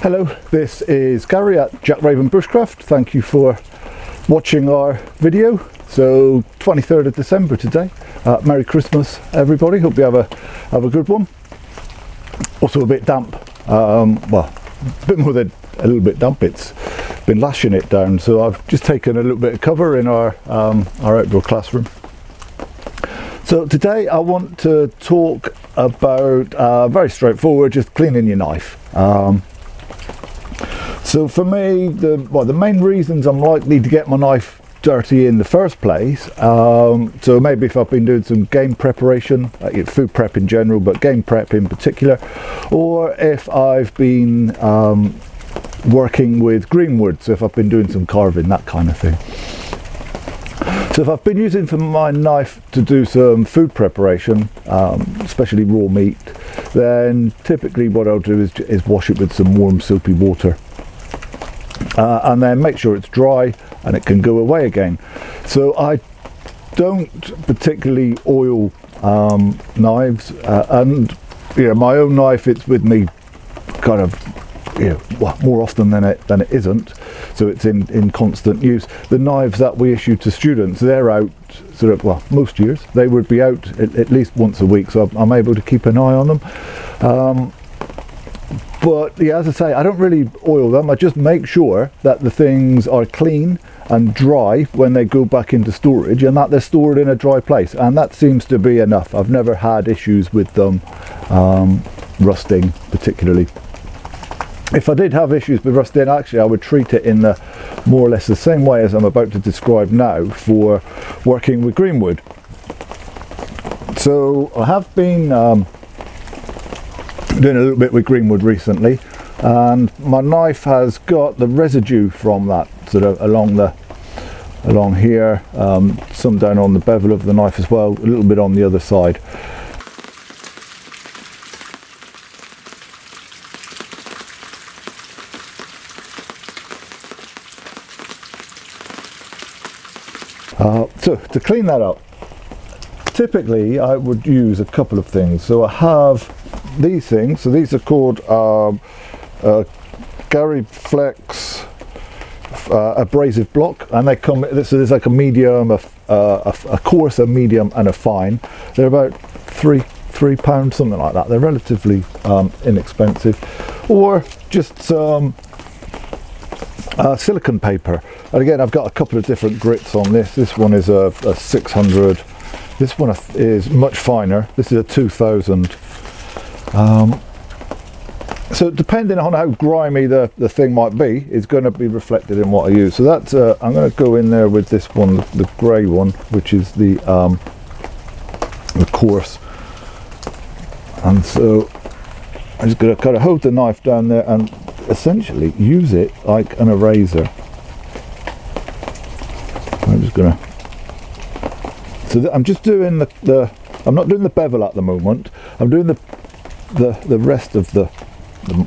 Hello, this is Gary at Jack Raven Bushcraft. Thank you for watching our video. So 23rd of December today. Merry Christmas everybody, hope you have a good one. Also a bit damp, well a bit more than a little bit damp, it's been lashing it down, so I've just taken a little bit of cover in our outdoor classroom. So today I want to talk about very straightforward, just cleaning your knife. So for me, the main reasons I'm likely to get my knife dirty in the first place, so maybe if I've been doing some game preparation, food prep in general, but game prep in particular, or if I've been working with green wood, so if I've been doing some carving, that kind of thing. So if I've been using for my knife to do some food preparation, especially raw meat, then typically what I'll do is wash it with some warm soapy water. And then make sure it's dry and it can go away again. So I don't particularly oil knives, and my own knife, it's with me kind of well, more often than it isn't, so it's in constant use. The knives that we issue to students, they're out sort of, well, most years they would be out at least once a week, so I'm able to keep an eye on them. But yeah, as I say, I don't really oil them. I just make sure that the things are clean and dry when they go back into storage, and that they're stored in a dry place, and that seems to be enough. I've never had issues with them rusting particularly. If I did have issues with rusting, actually I would treat it in the more or less the same way as I'm about to describe now for working with green wood. So I have been doing a little bit with green wood recently, and my knife has got the residue from that sort of along here, some down on the bevel of the knife as well, a little bit on the other side. So to clean that up, typically I would use a couple of things. So I have these things, so these are called Gary Flex abrasive block, and they come, so there's like a medium, a coarse, a medium and a fine. They're about £3, something like that. They're relatively inexpensive. Or just some silicone paper, and again I've got a couple of different grits on this. This one is a 600, this one is much finer, this is a 2000. So depending on how grimy the thing might be, it's going to be reflected in what I use. So that's I'm going to go in there with this one, the grey one, which is the coarse. And so I'm just going to kind of hold the knife down there and essentially use it like an eraser. I'm just going to, so I'm just doing I'm not doing the bevel at the moment, I'm doing the rest of the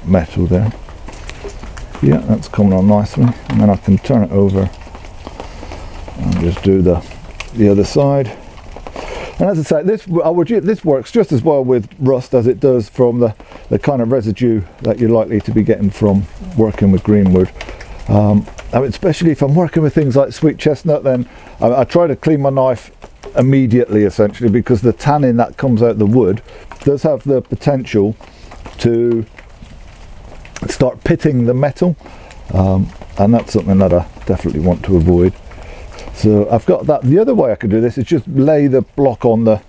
metal there. Yeah, that's coming on nicely, and then I can turn it over and just do the other side. And as I say, this works just as well with rust as it does from the kind of residue that you're likely to be getting from working with green wood. Especially if I'm working with things like sweet chestnut, then I try to clean my knife immediately, essentially, because the tannin that comes out the wood does have the potential to start pitting the metal, and that's something that I definitely want to avoid. So I've got that. The other way I could do this is just lay the block on a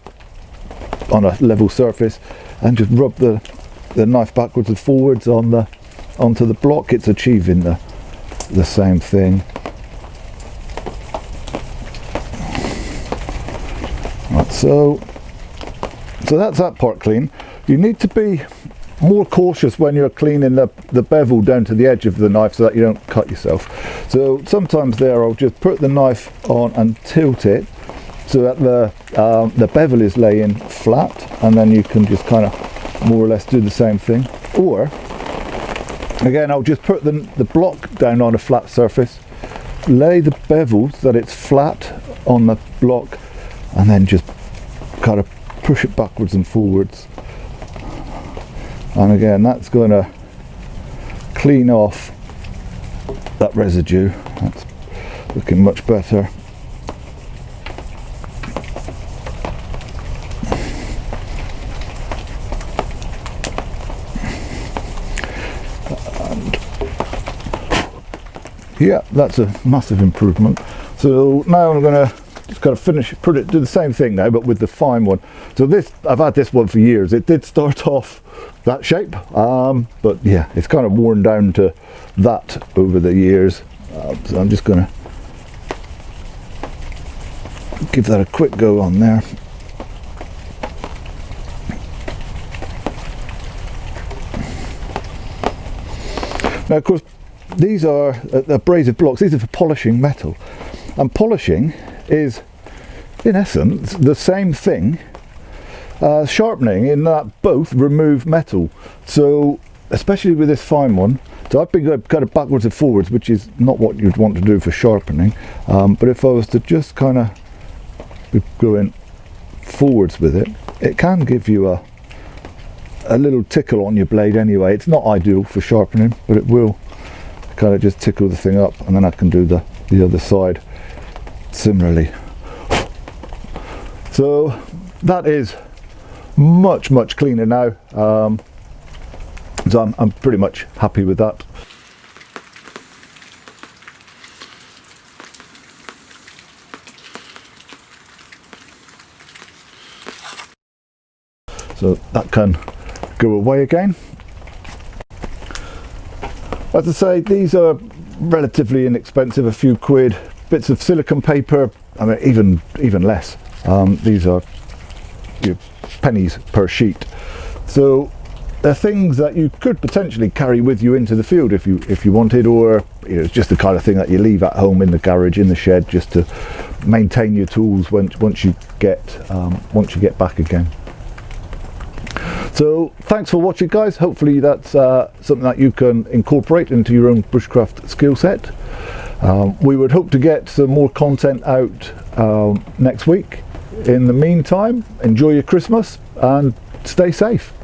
level surface and just rub the knife backwards and forwards onto the block. It's achieving the same thing. Right, so that's that part clean. You need to be more cautious when you're cleaning the bevel down to the edge of the knife so that you don't cut yourself. So sometimes there I'll just put the knife on and tilt it so that the bevel is laying flat, and then you can just kind of more or less do the same thing. Or again, I'll just put the block down on a flat surface, lay the bevel so that it's flat on the block, and then just kind of push it backwards and forwards. And again, that's going to clean off that residue. That's looking much better. And yeah, that's a massive improvement. So now I'm going to just kind of do the same thing now, but with the fine one. So this, I've had this one for years. It did start off that shape, but yeah, it's kind of worn down to that over the years. So I'm just going to give that a quick go on there. Now, of course, these are abrasive blocks. These are for polishing metal, and polishing is, in essence, the same thing as sharpening, in that both remove metal. So, especially with this fine one, so I've been going kind of backwards and forwards, which is not what you'd want to do for sharpening. But if I was to just kind of be going forwards with it, it can give you a little tickle on your blade anyway. It's not ideal for sharpening, but it will kind of just tickle the thing up, and then I can do the other side similarly. So that is much cleaner now. So I'm pretty much happy with that. So that can go away again. As I say, these are relatively inexpensive, a few quid. Bits of silicone paper, I mean even less. These are pennies per sheet. So they're things that you could potentially carry with you into the field if you wanted, or it's just the kind of thing that you leave at home in the garage, in the shed, just to maintain your tools once you get back again. So thanks for watching, guys. Hopefully that's something that you can incorporate into your own bushcraft skill set. We would hope to get some more content out next week. In the meantime, enjoy your Christmas and stay safe.